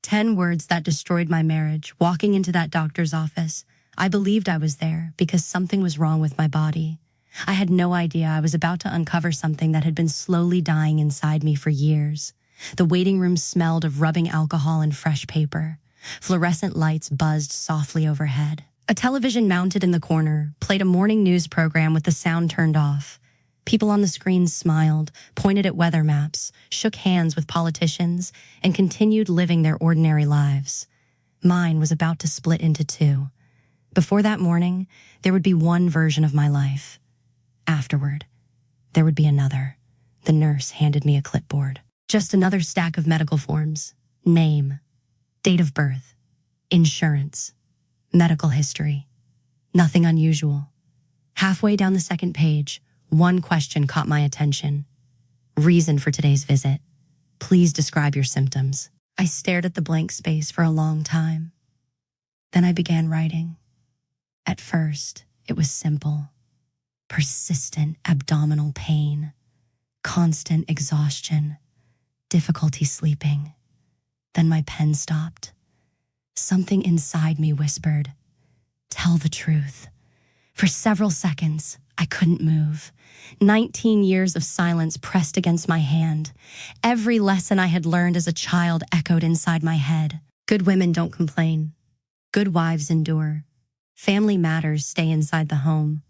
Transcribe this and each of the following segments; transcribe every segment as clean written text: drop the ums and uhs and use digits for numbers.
10 words that destroyed my marriage. Walking into that doctor's office, I believed I was there because something was wrong with my body. I had no idea I was about to uncover something that had been slowly dying inside me for years. The waiting room smelled of rubbing alcohol and fresh paper. Fluorescent lights buzzed softly overhead. A television mounted in the corner played a morning news program with the sound turned off. People on the screens smiled, pointed at weather maps, shook hands with politicians, and continued living their ordinary lives. Mine was about to split into two. Before that morning, there would be one version of my life. Afterward, there would be another. The nurse handed me a clipboard. Just another stack of medical forms. Name, date of birth, insurance, medical history. Nothing unusual. Halfway down the second page, one question caught my attention. Reason for today's visit. Please describe your symptoms. I stared at the blank space for a long time. Then I began writing. At first, it was simple. Persistent abdominal pain, constant exhaustion, difficulty sleeping. Then my pen stopped. Something inside me whispered, "Tell the truth." For several seconds, I couldn't move. 19 years of silence pressed against my hand. Every lesson I had learned as a child echoed inside my head. Good women don't complain. Good wives endure. Family matters stay inside the home.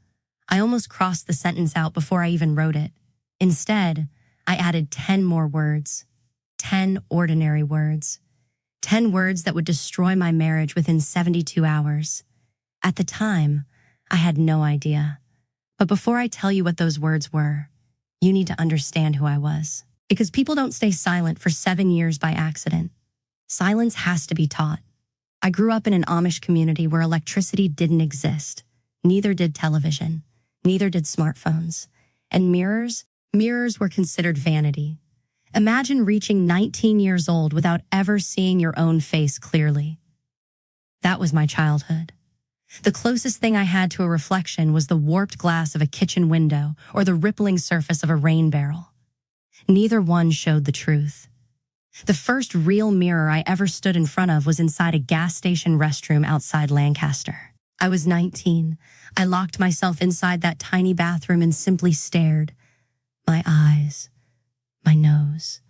I almost crossed the sentence out before I even wrote it. Instead, I added 10 more words. 10 ordinary words. 10 words that would destroy my marriage within 72 hours. At the time, I had no idea. But before I tell you what those words were, you need to understand who I was. Because people don't stay silent for 7 years by accident. Silence has to be taught. I grew up in an Amish community where electricity didn't exist. Neither did television. Neither did smartphones. And mirrors were considered vanity. Imagine reaching 19 years old without ever seeing your own face clearly. That was my childhood. The closest thing I had to a reflection was the warped glass of a kitchen window or the rippling surface of a rain barrel. Neither one showed the truth. The first real mirror I ever stood in front of was inside a gas station restroom outside Lancaster. I was 19. I locked myself inside that tiny bathroom and simply stared. My eyes, my nose,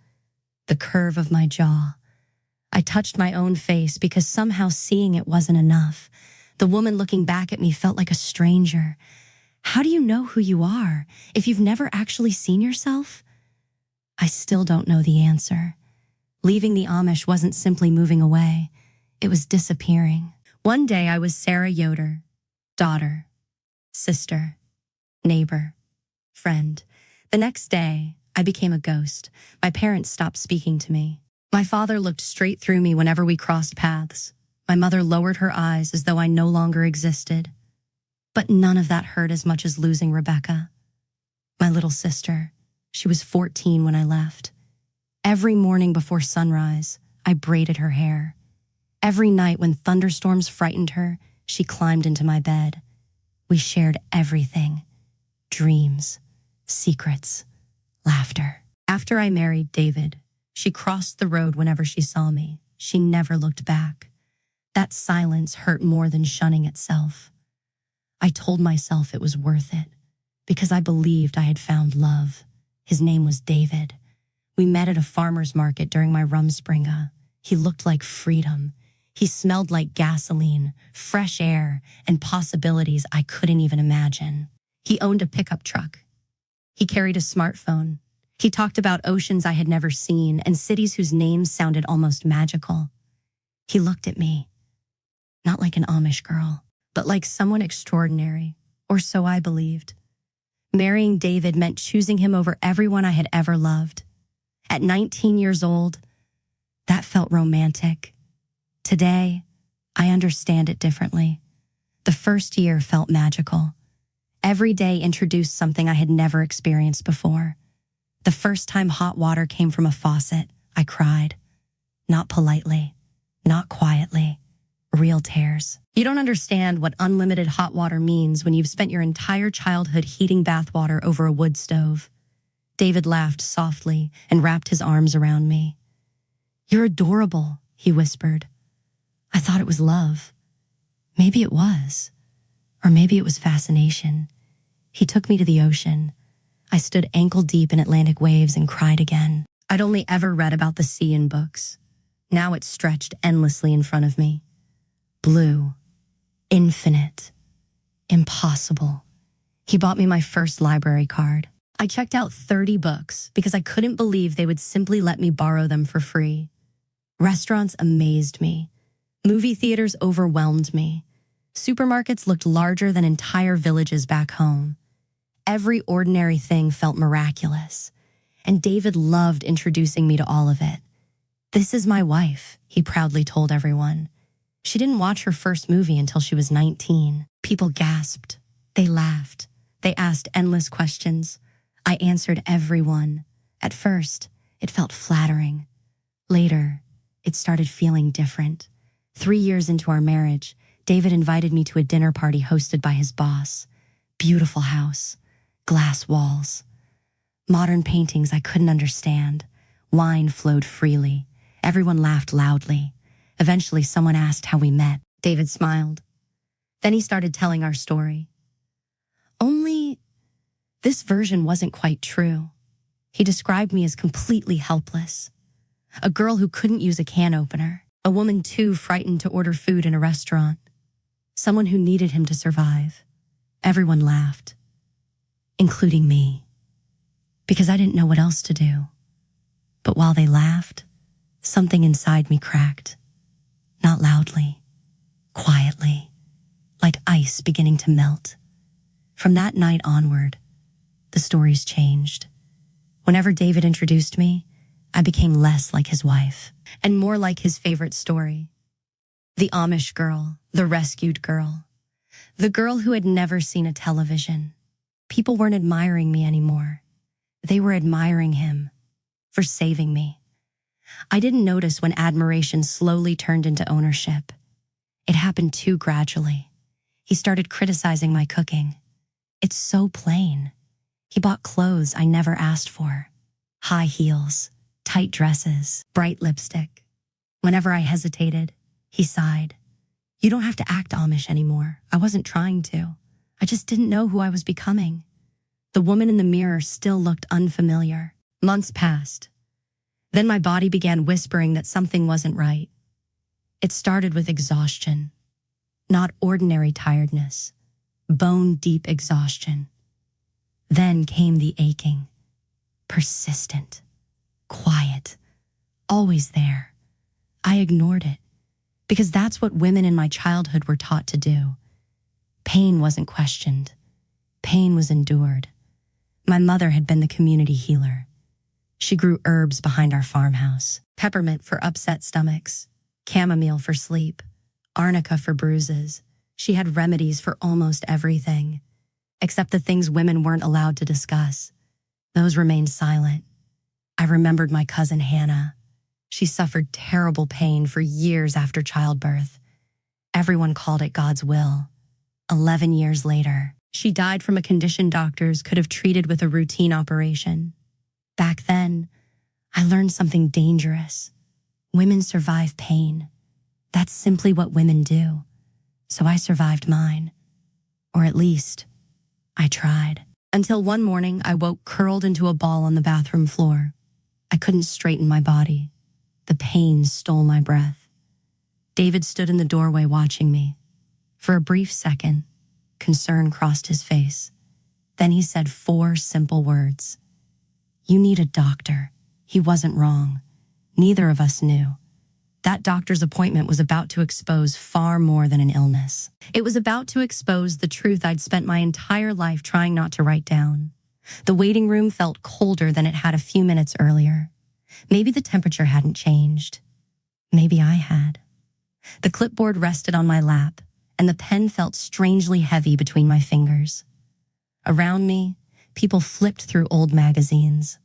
the curve of my jaw. I touched my own face because somehow seeing it wasn't enough. The woman looking back at me felt like a stranger. How do you know who you are if you've never actually seen yourself? I still don't know the answer. Leaving the Amish wasn't simply moving away. It was disappearing. One day I was Sarah Yoder, daughter, sister, neighbor, friend. The next day, I became a ghost. My parents stopped speaking to me. My father looked straight through me whenever we crossed paths. My mother lowered her eyes as though I no longer existed. But none of that hurt as much as losing Rebecca, my little sister. She was 14 when I left. Every morning before sunrise, I braided her hair. Every night when thunderstorms frightened her, she climbed into my bed. We shared everything. Dreams, secrets, laughter. After I married David, she crossed the road whenever she saw me. She never looked back. That silence hurt more than shunning itself. I told myself it was worth it because I believed I had found love. His name was David. We met at a farmer's market during my Rumspringa. He looked like freedom. He smelled like gasoline, fresh air, and possibilities I couldn't even imagine. He owned a pickup truck. He carried a smartphone. He talked about oceans I had never seen and cities whose names sounded almost magical. He looked at me, not like an Amish girl, but like someone extraordinary, or so I believed. Marrying David meant choosing him over everyone I had ever loved. At 19 years old, that felt romantic. Today, I understand it differently. The first year felt magical. Every day introduced something I had never experienced before. The first time hot water came from a faucet, I cried. Not politely, not quietly. Real tears. You don't understand what unlimited hot water means when you've spent your entire childhood heating bathwater over a wood stove. David laughed softly and wrapped his arms around me. "You're adorable," he whispered. I thought it was love. Maybe it was. Or maybe it was fascination. He took me to the ocean. I stood ankle deep in Atlantic waves and cried again. I'd only ever read about the sea in books. Now it stretched endlessly in front of me. Blue. Infinite. Impossible. He bought me my first library card. I checked out 30 books because I couldn't believe they would simply let me borrow them for free. Restaurants amazed me. Movie theaters overwhelmed me. Supermarkets looked larger than entire villages back home. Every ordinary thing felt miraculous, and David loved introducing me to all of it. This is my wife, he proudly told everyone. She didn't watch her first movie until she was 19. People gasped. They laughed. They asked endless questions. I answered every one. At first, it felt flattering. Later, it started feeling different. 3 years into our marriage, David invited me to a dinner party hosted by his boss. Beautiful house, glass walls, modern paintings I couldn't understand. Wine flowed freely. Everyone laughed loudly. Eventually, someone asked how we met. David smiled. Then he started telling our story. Only this version wasn't quite true. He described me as completely helpless. A girl who couldn't use a can opener. A woman too frightened to order food in a restaurant. Someone who needed him to survive. Everyone laughed, including me, because I didn't know what else to do. But while they laughed, something inside me cracked. Not loudly, quietly, like ice beginning to melt. From that night onward, the stories changed. Whenever David introduced me, I became less like his wife and more like his favorite story. The Amish girl, the rescued girl, the girl who had never seen a television. People weren't admiring me anymore. They were admiring him for saving me. I didn't notice when admiration slowly turned into ownership. It happened too gradually. He started criticizing my cooking. It's so plain. He bought clothes I never asked for. High heels, tight dresses, bright lipstick. Whenever I hesitated, he sighed. You don't have to act Amish anymore. I wasn't trying to. I just didn't know who I was becoming. The woman in the mirror still looked unfamiliar. Months passed. Then my body began whispering that something wasn't right. It started with exhaustion. Not ordinary tiredness. Bone-deep exhaustion. Then came the aching. Persistent. Quiet. Always there. I ignored it, because that's what women in my childhood were taught to do. Pain wasn't questioned. Pain was endured. My mother had been the community healer. She grew herbs behind our farmhouse. Peppermint for upset stomachs. Chamomile for sleep. Arnica for bruises. She had remedies for almost everything, except the things women weren't allowed to discuss. Those remained silent. I remembered my cousin Hannah. She suffered terrible pain for years after childbirth. Everyone called it God's will. 11 years later, she died from a condition doctors could have treated with a routine operation. Back then, I learned something dangerous. Women survive pain. That's simply what women do. So I survived mine. Or at least, I tried. Until one morning, I woke curled into a ball on the bathroom floor. I couldn't straighten my body. The pain stole my breath. David stood in the doorway watching me. For a brief second, concern crossed his face. Then he said 4 simple words. You need a doctor. He wasn't wrong. Neither of us knew. That doctor's appointment was about to expose far more than an illness. It was about to expose the truth I'd spent my entire life trying not to write down. The waiting room felt colder than it had a few minutes earlier. Maybe the temperature hadn't changed. Maybe I had. The clipboard rested on my lap, and the pen felt strangely heavy between my fingers. Around me, people flipped through old magazines.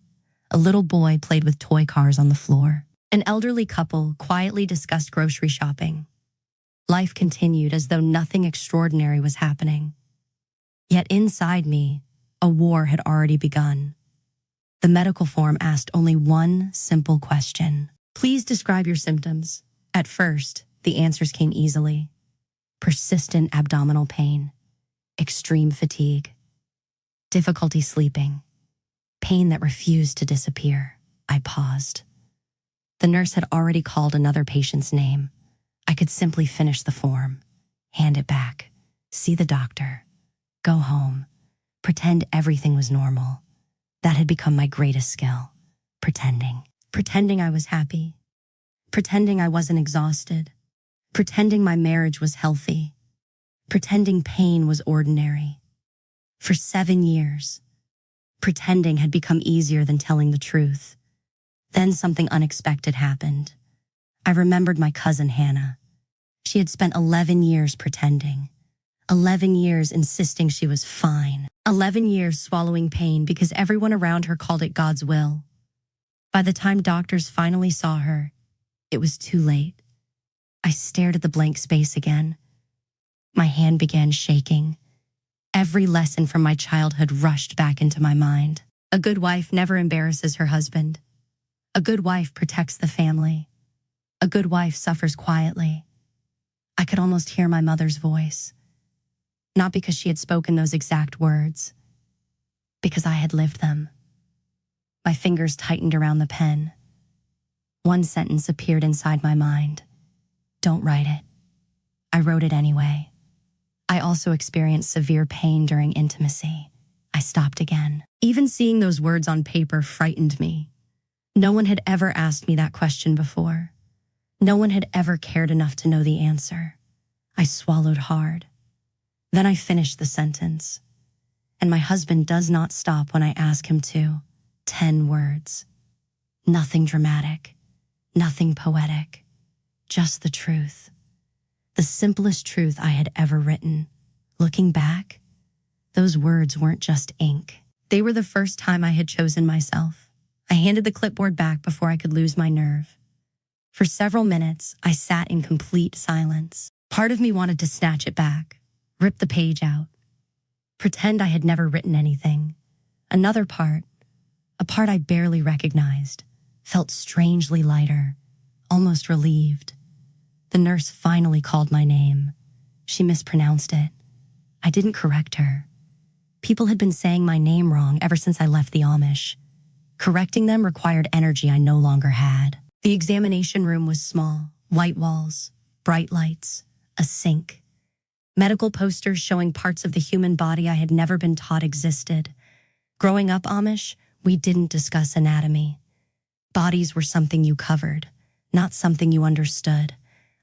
A little boy played with toy cars on the floor. An elderly couple quietly discussed grocery shopping. Life continued as though nothing extraordinary was happening. Yet inside me, a war had already begun. The medical form asked only one simple question. Please describe your symptoms. At first, the answers came easily. Persistent abdominal pain, extreme fatigue, difficulty sleeping, pain that refused to disappear. I paused. The nurse had already called another patient's name. I could simply finish the form, hand it back, see the doctor, go home, pretend everything was normal. That had become my greatest skill, pretending. Pretending I was happy, pretending I wasn't exhausted, pretending my marriage was healthy, pretending pain was ordinary. For 7 years, pretending had become easier than telling the truth. Then something unexpected happened. I remembered my cousin Hannah. She had spent 11 years pretending. 11 years insisting she was fine. 11 years swallowing pain because everyone around her called it God's will. By the time doctors finally saw her, it was too late. I stared at the blank space again. My hand began shaking. Every lesson from my childhood rushed back into my mind. A good wife never embarrasses her husband. A good wife protects the family. A good wife suffers quietly. I could almost hear my mother's voice. Not because she had spoken those exact words, because I had lived them. My fingers tightened around the pen. One sentence appeared inside my mind. Don't write it. I wrote it anyway. I also experienced severe pain during intimacy. I stopped again. Even seeing those words on paper frightened me. No one had ever asked me that question before. No one had ever cared enough to know the answer. I swallowed hard. Then I finished the sentence. And my husband does not stop when I ask him to. 10 words. Nothing dramatic. Nothing poetic. Just the truth. The simplest truth I had ever written. Looking back, those words weren't just ink. They were the first time I had chosen myself. I handed the clipboard back before I could lose my nerve. For several minutes, I sat in complete silence. Part of me wanted to snatch it back, rip the page out, pretend I had never written anything. Another part, a part I barely recognized, felt strangely lighter, almost relieved. The nurse finally called my name. She mispronounced it. I didn't correct her. People had been saying my name wrong ever since I left the Amish. Correcting them required energy I no longer had. The examination room was small, white walls, bright lights, a sink. Medical posters showing parts of the human body I had never been taught existed. Growing up Amish, we didn't discuss anatomy. Bodies were something you covered, not something you understood.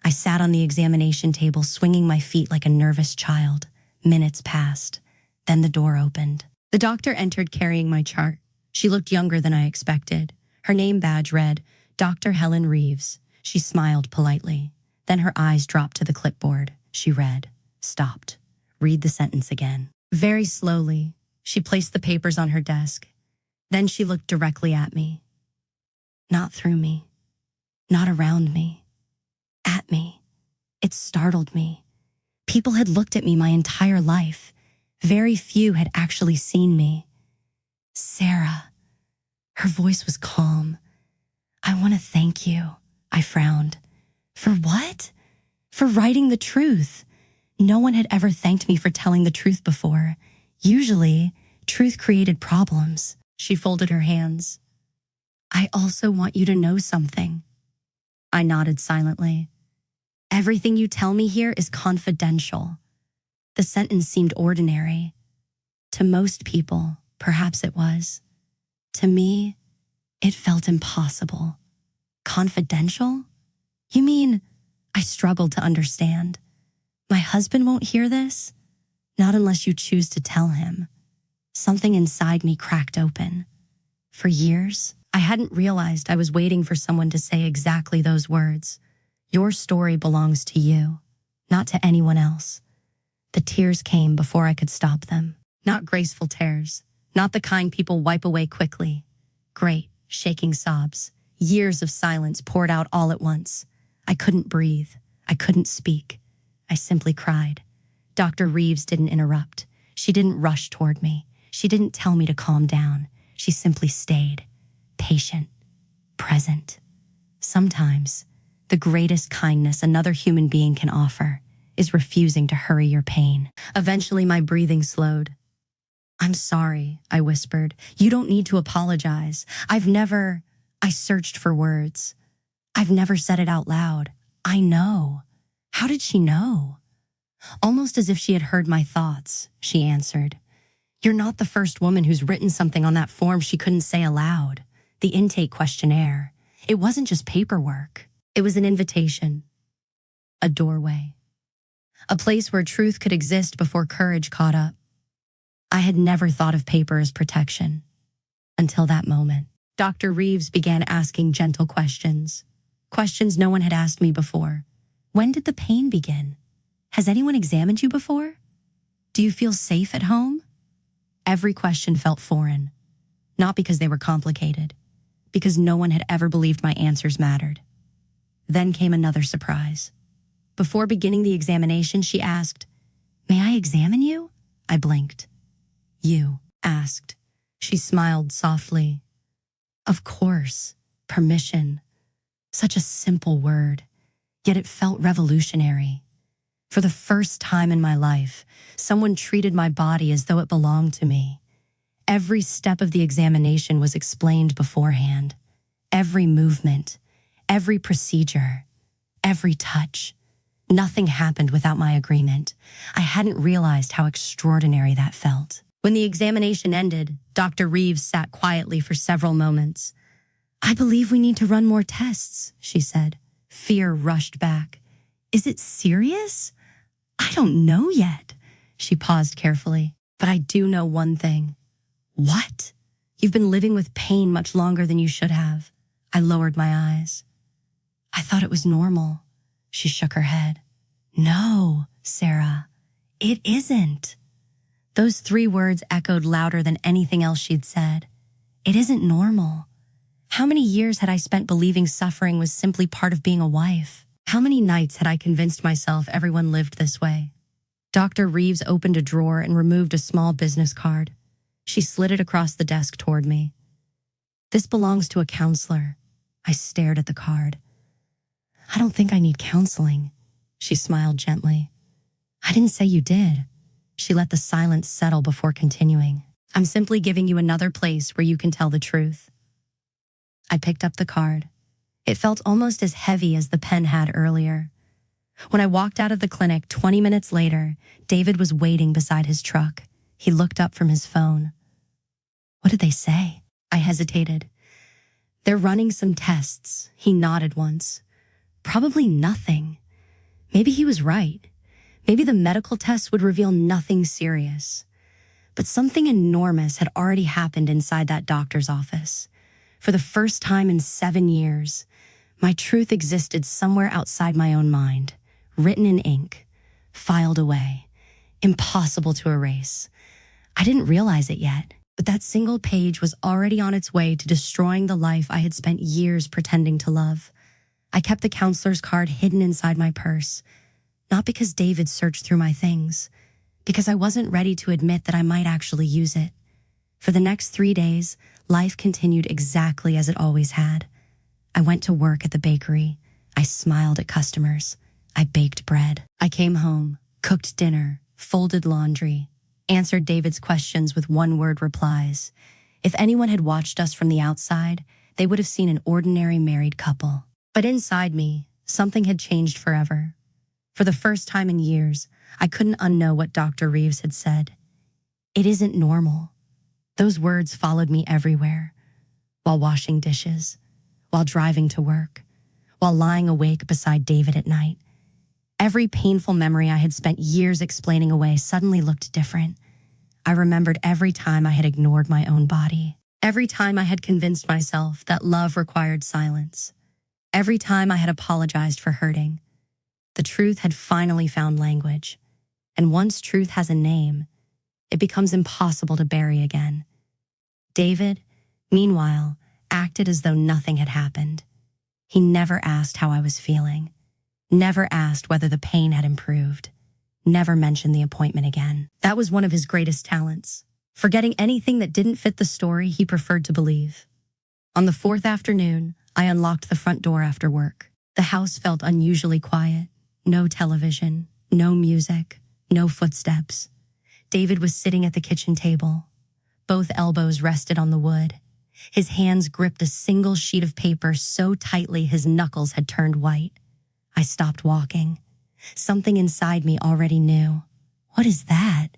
I sat on the examination table, swinging my feet like a nervous child. Minutes passed. Then the door opened. The doctor entered carrying my chart. She looked younger than I expected. Her name badge read, Dr. Helen Reeves. She smiled politely. Then her eyes dropped to the clipboard. She read, stopped. Read the sentence again. Very slowly, she placed the papers on her desk. Then she looked directly at me. Not through me. Not around me. At me. It startled me. People had looked at me my entire life. Very few had actually seen me. Sarah. Her voice was calm. I want to thank you. I frowned. For what? For writing the truth. No one had ever thanked me for telling the truth before. Usually, truth created problems. She folded her hands. I also want you to know something. I nodded silently. Everything you tell me here is confidential. The sentence seemed ordinary. To most people, perhaps it was. To me, it felt impossible. Confidential? You mean, I struggled to understand. My husband won't hear this? Not unless you choose to tell him. Something inside me cracked open. For years, I hadn't realized I was waiting for someone to say exactly those words. Your story belongs to you, not to anyone else. The tears came before I could stop them. Not graceful tears, not the kind people wipe away quickly. Great, shaking sobs. Years of silence poured out all at once. I couldn't breathe. I couldn't speak. I simply cried. Dr. Reeves didn't interrupt. She didn't rush toward me. She didn't tell me to calm down. She simply stayed, patient, present. Sometimes, The greatest kindness another human being can offer is refusing to hurry your pain. Eventually, my breathing slowed. "I'm sorry," I whispered. "You don't need to apologize. I searched for words. I've never said it out loud. I know." How did she know? Almost as if she had heard my thoughts, she answered. "You're not the first woman who's written something on that form she couldn't say aloud. The intake questionnaire. It wasn't just paperwork. It was an invitation. A doorway. A place where truth could exist before courage caught up. I had never thought of paper as protection. Until that moment. Dr. Reeves began asking gentle questions. Questions no one had asked me before. When did the pain begin? Has anyone examined you before? Do you feel safe at home? Every question felt foreign. Not because they were complicated, because no one had ever believed my answers mattered. Then came another surprise. Before beginning the examination, she asked, "May I examine you?" I blinked. "You asked." She smiled softly. Of course, permission. Such a simple word, yet it felt revolutionary. For the first time in my life, someone treated my body as though it belonged to me. Every step of the examination was explained beforehand. Every movement, every procedure, every touch. Nothing happened without my agreement. I hadn't realized how extraordinary that felt. When the examination ended, Dr. Reeves sat quietly for several moments. "I believe we need to run more tests," she said. Fear rushed back. "Is it serious?" "I don't know yet." She paused carefully. "But I do know one thing." "What?" "You've been living with pain much longer than you should have." I lowered my eyes. "I thought it was normal." She shook her head. "No, Sarah, it isn't." Those 3 words echoed louder than anything else she'd said. It isn't normal. How many years had I spent believing suffering was simply part of being a wife? How many nights had I convinced myself everyone lived this way? Dr. Reeves opened a drawer and removed a small business card. She slid it across the desk toward me. "This belongs to a counselor." I stared at the card. "I don't think I need counseling." She smiled gently. "I didn't say you did." She let the silence settle before continuing. "I'm simply giving you another place where you can tell the truth." I picked up the card. It felt almost as heavy as the pen had earlier. When I walked out of the clinic 20 minutes later, David was waiting beside his truck. He looked up from his phone. "What did they say?" I hesitated. "They're running some tests." He nodded once. "Probably nothing." Maybe he was right. Maybe the medical tests would reveal nothing serious. But something enormous had already happened inside that doctor's office. For the first time in 7 years, my truth existed somewhere outside my own mind, written in ink, filed away, impossible to erase. I didn't realize it yet, but that single page was already on its way to destroying the life I had spent years pretending to love. I kept the counselor's card hidden inside my purse, not because David searched through my things, because I wasn't ready to admit that I might actually use it. For the next 3 days, life continued exactly as it always had. I went to work at the bakery. I smiled at customers. I baked bread. I came home, cooked dinner, folded laundry, answered David's questions with one-word replies. If anyone had watched us from the outside, they would have seen an ordinary married couple. But inside me, something had changed forever. For the first time in years, I couldn't unknow what Dr. Reeves had said. It isn't normal. Those words followed me everywhere. While washing dishes, while driving to work, while lying awake beside David at night. Every painful memory I had spent years explaining away suddenly looked different. I remembered every time I had ignored my own body. Every time I had convinced myself that love required silence. Every time I had apologized for hurting. The truth had finally found language. And once truth has a name, it becomes impossible to bury again. David, meanwhile, acted as though nothing had happened. He never asked how I was feeling, never asked whether the pain had improved, never mentioned the appointment again. That was one of his greatest talents. Forgetting anything that didn't fit the story he preferred to believe. On the 4th afternoon, I unlocked the front door after work. The house felt unusually quiet. No television, no music, no footsteps. David was sitting at the kitchen table. Both elbows rested on the wood. His hands gripped a single sheet of paper so tightly his knuckles had turned white. I stopped walking. Something inside me already knew. What is that?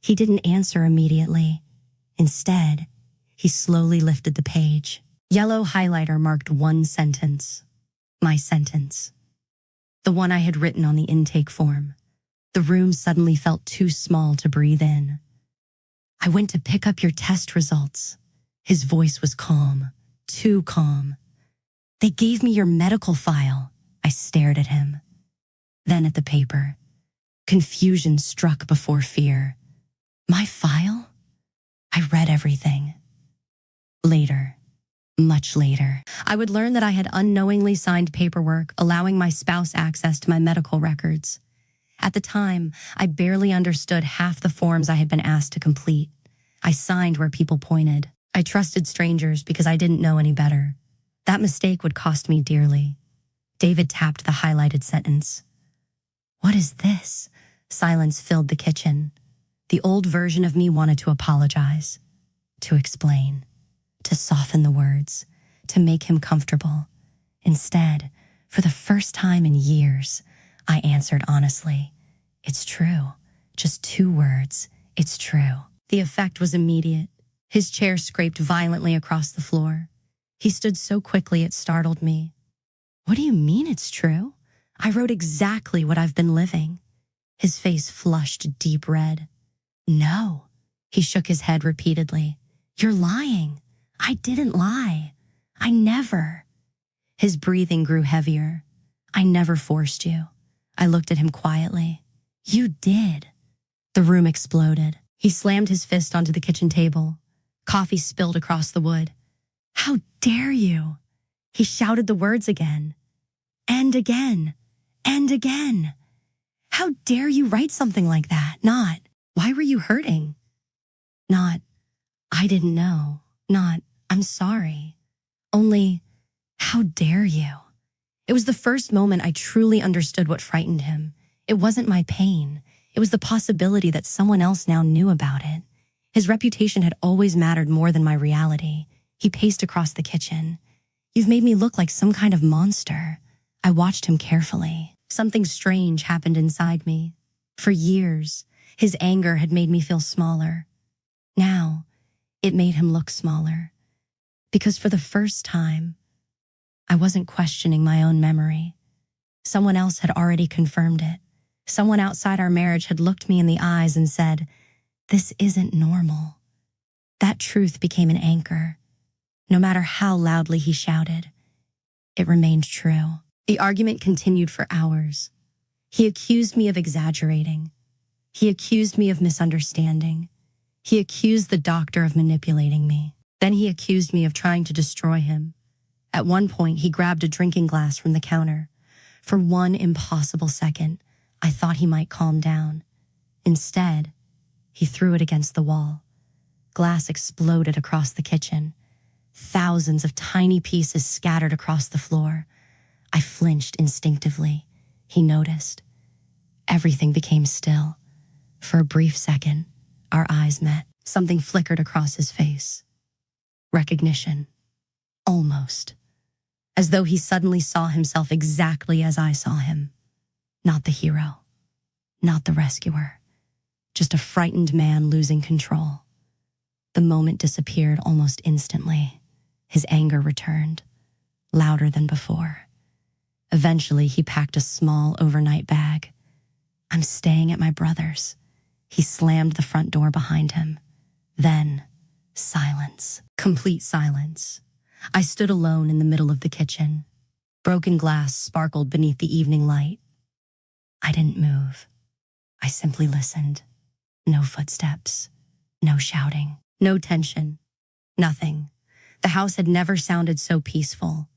He didn't answer immediately. Instead, he slowly lifted the page. Yellow highlighter marked one sentence. My sentence. The one I had written on the intake form. The room suddenly felt too small to breathe in. I went to pick up your test results. His voice was calm, too calm. They gave me your medical file. I stared at him. Then at the paper. Confusion struck before fear. My file? I read everything. Later, much later, I would learn that I had unknowingly signed paperwork allowing my spouse access to my medical records. At the time, I barely understood half the forms I had been asked to complete. I signed where people pointed. I trusted strangers because I didn't know any better. That mistake would cost me dearly. David tapped the highlighted sentence. What is this? Silence filled the kitchen. The old version of me wanted to apologize, to explain, to soften the words, to make him comfortable. Instead, for the first time in years, I answered honestly. It's true. Just 2 words. It's true. The effect was immediate. His chair scraped violently across the floor. He stood so quickly it startled me. What do you mean it's true? I wrote exactly what I've been living. His face flushed deep red. No. He shook his head repeatedly. You're lying. I didn't lie. I never. His breathing grew heavier. I never forced you. I looked at him quietly. You did. The room exploded. He slammed his fist onto the kitchen table. Coffee spilled across the wood. How dare you? He shouted the words again. And again. And again. How dare you write something like that? Not, why were you hurting? Not, I didn't know. Not, I'm sorry. Only, how dare you? It was the first moment I truly understood what frightened him. It wasn't my pain. It was the possibility that someone else now knew about it. His reputation had always mattered more than my reality. He paced across the kitchen. You've made me look like some kind of monster. I watched him carefully. Something strange happened inside me. For years, his anger had made me feel smaller. Now, it made him look smaller. Because for the first time, I wasn't questioning my own memory. Someone else had already confirmed it. Someone outside our marriage had looked me in the eyes and said, this isn't normal. That truth became an anchor. No matter how loudly he shouted, it remained true. The argument continued for hours. He accused me of exaggerating. He accused me of misunderstanding. He accused the doctor of manipulating me. Then he accused me of trying to destroy him. At one point, he grabbed a drinking glass from the counter. For one impossible second, I thought he might calm down. Instead, he threw it against the wall. Glass exploded across the kitchen. Thousands of tiny pieces scattered across the floor. I flinched instinctively. He noticed. Everything became still. For a brief second, our eyes met. Something flickered across his face. Recognition. Almost. As though he suddenly saw himself exactly as I saw him. Not the hero. Not the rescuer. Just a frightened man losing control. The moment disappeared almost instantly. His anger returned, louder than before. Eventually, he packed a small overnight bag. I'm staying at my brother's. He slammed the front door behind him. Then, silence. Complete silence. I stood alone in the middle of the kitchen. Broken glass sparkled beneath the evening light. I didn't move. I simply listened. No footsteps. No shouting. No tension. Nothing. The house had never sounded so peaceful.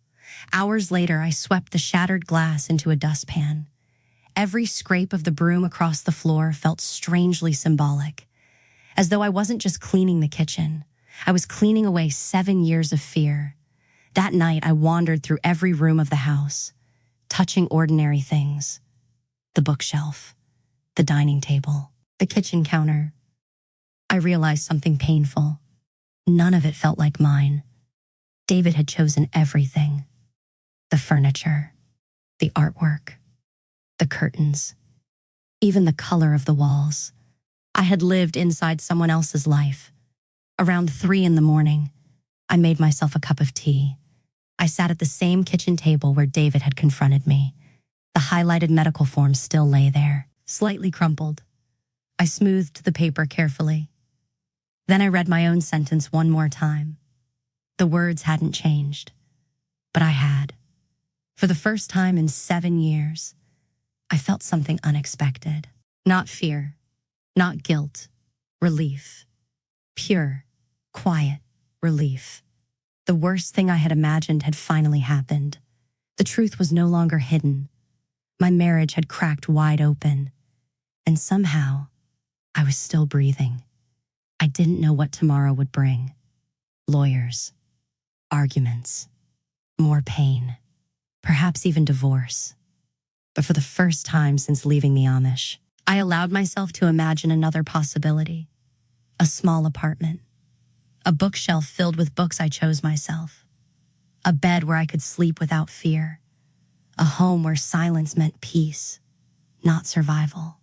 Hours later, I swept the shattered glass into a dustpan. Every scrape of the broom across the floor felt strangely symbolic. As though I wasn't just cleaning the kitchen. I was cleaning away 7 years of fear. That night, I wandered through every room of the house. touching ordinary things: the bookshelf, the dining table, the kitchen counter. I realized something painful. None of it felt like mine. David had chosen everything: the furniture, the artwork, the curtains, even the color of the walls. I had lived inside someone else's life. Around 3 in the morning, I made myself a cup of tea. I sat at the same kitchen table where David had confronted me. The highlighted medical form still lay there, slightly crumpled. I smoothed the paper carefully. Then I read my own sentence one more time. The words hadn't changed, but I had. For the first time in 7 years, I felt something unexpected. Not fear, not guilt, relief. Pure, quiet relief. The worst thing I had imagined had finally happened. The truth was no longer hidden. My marriage had cracked wide open, and somehow I was still breathing. I didn't know what tomorrow would bring. Lawyers, arguments, more pain, perhaps even divorce. But for the first time since leaving the Amish, I allowed myself to imagine another possibility: a small apartment, a bookshelf filled with books I chose myself, a bed where I could sleep without fear, a home where silence meant peace, not survival.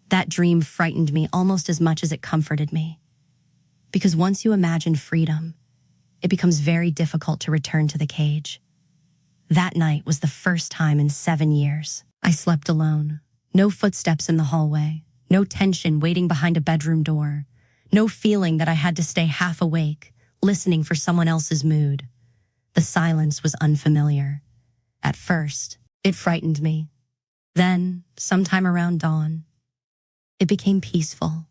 That dream frightened me almost as much as it comforted me, because once you imagine freedom, it becomes very difficult to return to the cage. That night was the first time in 7 years I slept alone. No footsteps in the hallway, no tension waiting behind a bedroom door, no feeling that I had to stay half awake, listening for someone else's mood. The silence was unfamiliar. At first, it frightened me. Then, sometime around dawn, it became peaceful.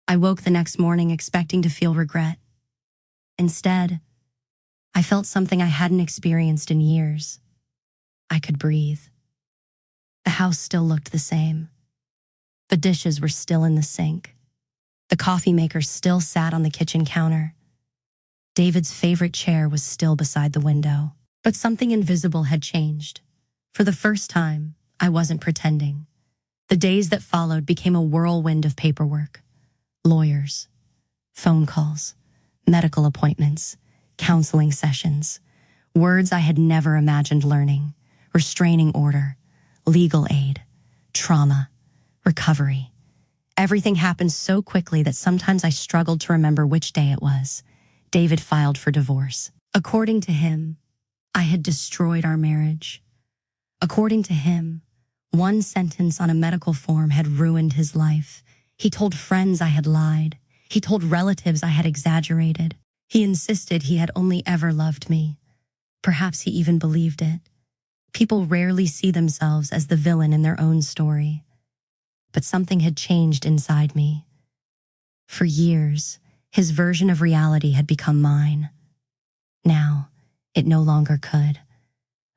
I woke the next morning expecting to feel regret. Instead, I felt something I hadn't experienced in years. I could breathe. The house still looked the same. The dishes were still in the sink. The coffee maker still sat on the kitchen counter. David's favorite chair was still beside the window. But something invisible had changed. For the first time, I wasn't pretending. The days that followed became a whirlwind of paperwork. Lawyers, phone calls, medical appointments, counseling sessions, words I had never imagined learning: restraining order, legal aid, trauma, recovery. Everything happened so quickly that sometimes I struggled to remember which day it was. David filed for divorce. According to him, I had destroyed our marriage. According to him, one sentence on a medical form had ruined his life. He told friends I had lied. He told relatives I had exaggerated. He insisted he had only ever loved me. Perhaps he even believed it. People rarely see themselves as the villain in their own story. But something had changed inside me. For years, his version of reality had become mine. Now, it no longer could.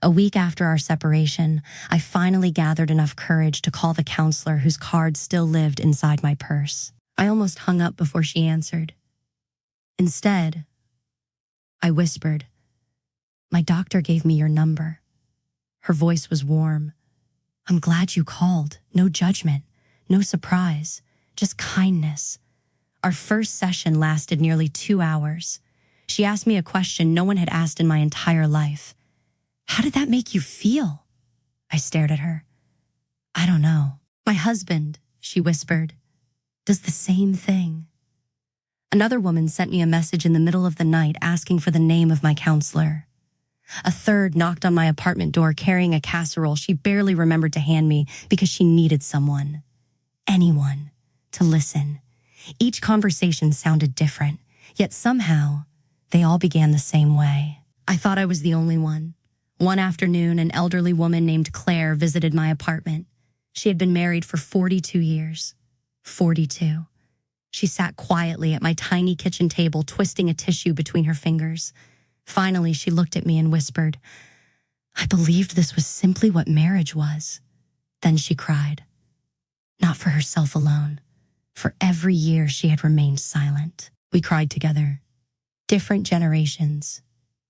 A week after our separation, I finally gathered enough courage to call the counselor whose card still lived inside my purse. I almost hung up before she answered. Instead, I whispered, "My doctor gave me your number." Her voice was warm. "I'm glad you called. No judgment, no surprise, just kindness." Our first session lasted nearly 2 hours. She asked me a question no one had asked in my entire life. "How did that make you feel?" I stared at her. "I don't know. My husband," she whispered, "does the same thing." Another woman sent me a message in the middle of the night asking for the name of my counselor. A third knocked on my apartment door carrying a casserole she barely remembered to hand me because she needed someone, anyone, to listen. Each conversation sounded different, yet somehow they all began the same way. I thought I was the only one. One afternoon, an elderly woman named Claire visited my apartment. She had been married for 42 years. 42. She sat quietly at my tiny kitchen table, twisting a tissue between her fingers. Finally, she looked at me and whispered, "I believed this was simply what marriage was." Then she cried. Not for herself alone. For every year she had remained silent. We cried together. Different generations,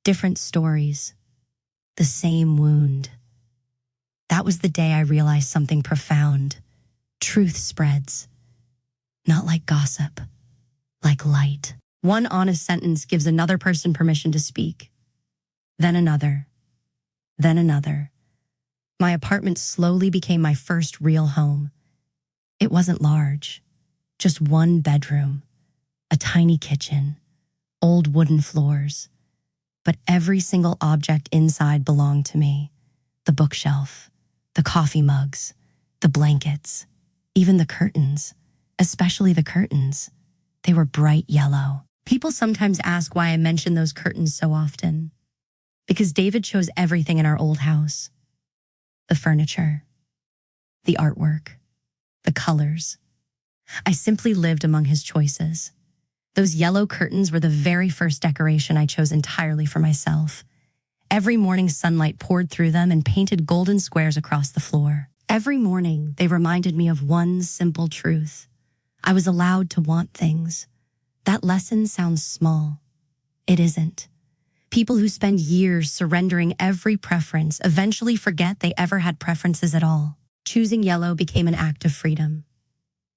different stories, the same wound. That was the day I realized something profound. Truth spreads, not like gossip, like light. One honest sentence gives another person permission to speak. Then another. Then another. My apartment slowly became my first real home. It wasn't large, just one bedroom, a tiny kitchen, old wooden floors. But every single object inside belonged to me. The bookshelf, the coffee mugs, the blankets, even the curtains, especially the curtains. They were bright yellow. People sometimes ask why I mention those curtains so often. Because David chose everything in our old house. The furniture, the artwork, the colors. I simply lived among his choices. Those yellow curtains were the very first decoration I chose entirely for myself. Every morning sunlight poured through them and painted golden squares across the floor. Every morning they reminded me of one simple truth. I was allowed to want things. That lesson sounds small. It isn't. People who spend years surrendering every preference eventually forget they ever had preferences at all. Choosing yellow became an act of freedom.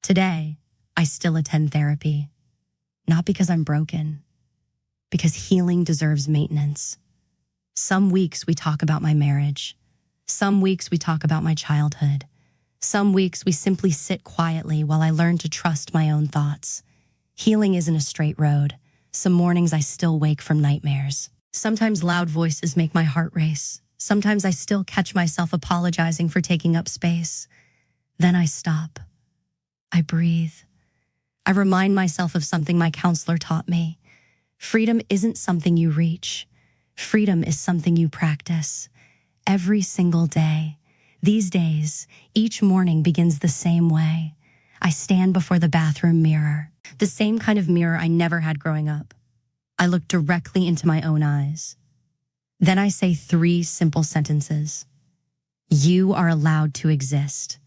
Today, I still attend therapy. Not because I'm broken, because healing deserves maintenance. Some weeks we talk about my marriage. Some weeks we talk about my childhood. Some weeks we simply sit quietly while I learn to trust my own thoughts. Healing isn't a straight road. Some mornings I still wake from nightmares. Sometimes loud voices make my heart race. Sometimes I still catch myself apologizing for taking up space. Then I stop. I breathe. I remind myself of something my counselor taught me. Freedom isn't something you reach. Freedom is something you practice. Every single day. These days, each morning begins the same way. I stand before the bathroom mirror, the same kind of mirror I never had growing up. I look directly into my own eyes. Then I say 3 simple sentences. You are allowed to exist.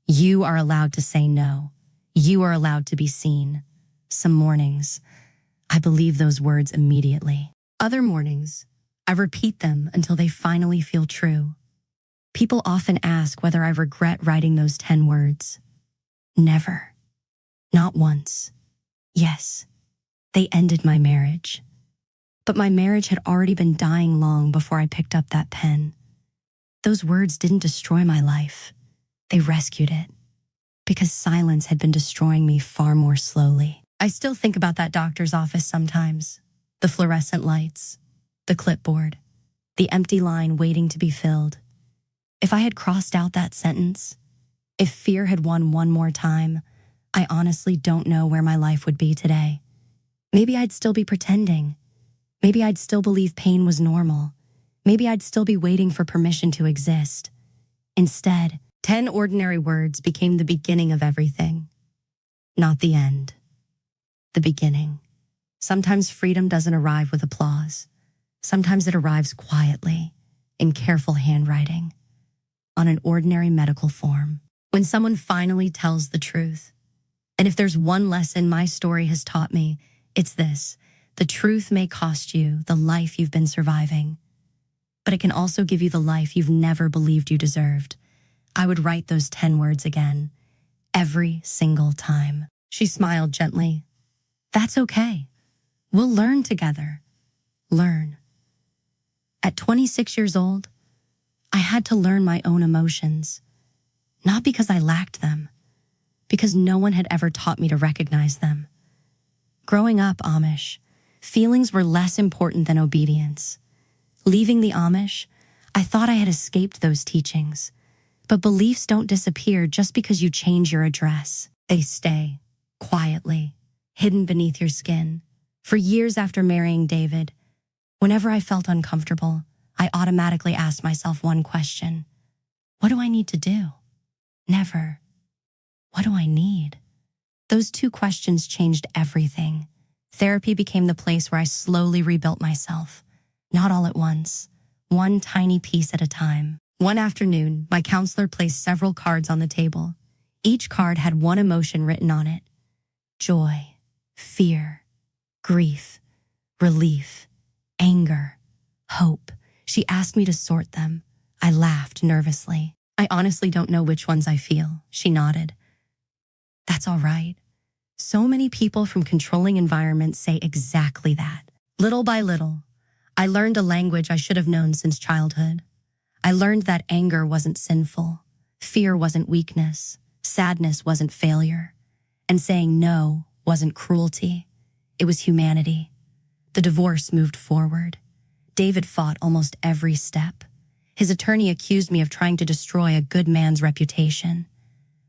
You are allowed to say no. You are allowed to be seen. Some mornings, I believe those words immediately. Other mornings, I repeat them until they finally feel true. People often ask whether I regret writing those 10 words. Never. Not once. Yes, they ended my marriage. But my marriage had already been dying long before I picked up that pen. Those words didn't destroy my life. They rescued it. Because silence had been destroying me far more slowly. I still think about that doctor's office sometimes. The fluorescent lights, the clipboard, the empty line waiting to be filled. If I had crossed out that sentence, if fear had won one more time, I honestly don't know where my life would be today. Maybe I'd still be pretending. Maybe I'd still believe pain was normal. Maybe I'd still be waiting for permission to exist. Instead, 10 ordinary words became the beginning of everything. Not the end. The beginning. Sometimes freedom doesn't arrive with applause. Sometimes it arrives quietly, in careful handwriting, on an ordinary medical form. When someone finally tells the truth. And if there's one lesson my story has taught me, it's this. The truth may cost you the life you've been surviving, but it can also give you the life you've never believed you deserved. I would write those 10 words again, every single time. She smiled gently. That's okay. We'll learn together. Learn. At 26 years old, I had to learn my own emotions. Not because I lacked them, because no one had ever taught me to recognize them. Growing up Amish, feelings were less important than obedience. Leaving the Amish, I thought I had escaped those teachings. But beliefs don't disappear just because you change your address. They stay, quietly, hidden beneath your skin. For years after marrying David, whenever I felt uncomfortable, I automatically asked myself one question. What do I need to do? Never. What do I need? Those 2 questions changed everything. Therapy became the place where I slowly rebuilt myself. Not all at once, one tiny piece at a time. One afternoon, my counselor placed several cards on the table. Each card had one emotion written on it. Joy, fear, grief, relief, anger, hope. She asked me to sort them. I laughed nervously. I honestly don't know which ones I feel, she nodded. That's all right. So many people from controlling environments say exactly that. Little by little, I learned a language I should have known since childhood. I learned that anger wasn't sinful, fear wasn't weakness, sadness wasn't failure, and saying no wasn't cruelty. It was humanity. The divorce moved forward. David fought almost every step. His attorney accused me of trying to destroy a good man's reputation.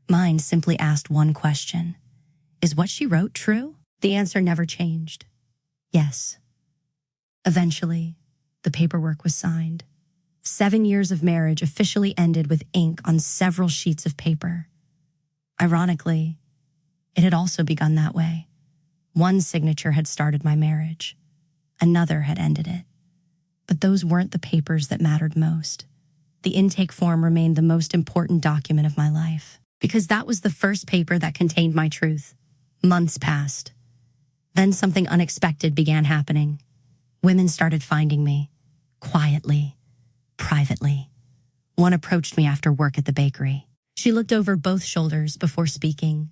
Mine simply asked one question. Is what she wrote true? The answer never changed. Yes. Eventually, the paperwork was signed. 7 years of marriage officially ended with ink on several sheets of paper. Ironically, it had also begun that way. One signature had started my marriage. Another had ended it. But those weren't the papers that mattered most. The intake form remained the most important document of my life, because that was the first paper that contained my truth. Months passed. Then something unexpected began happening. Women started finding me, quietly, privately. One approached me after work at the bakery. She looked over both shoulders before speaking.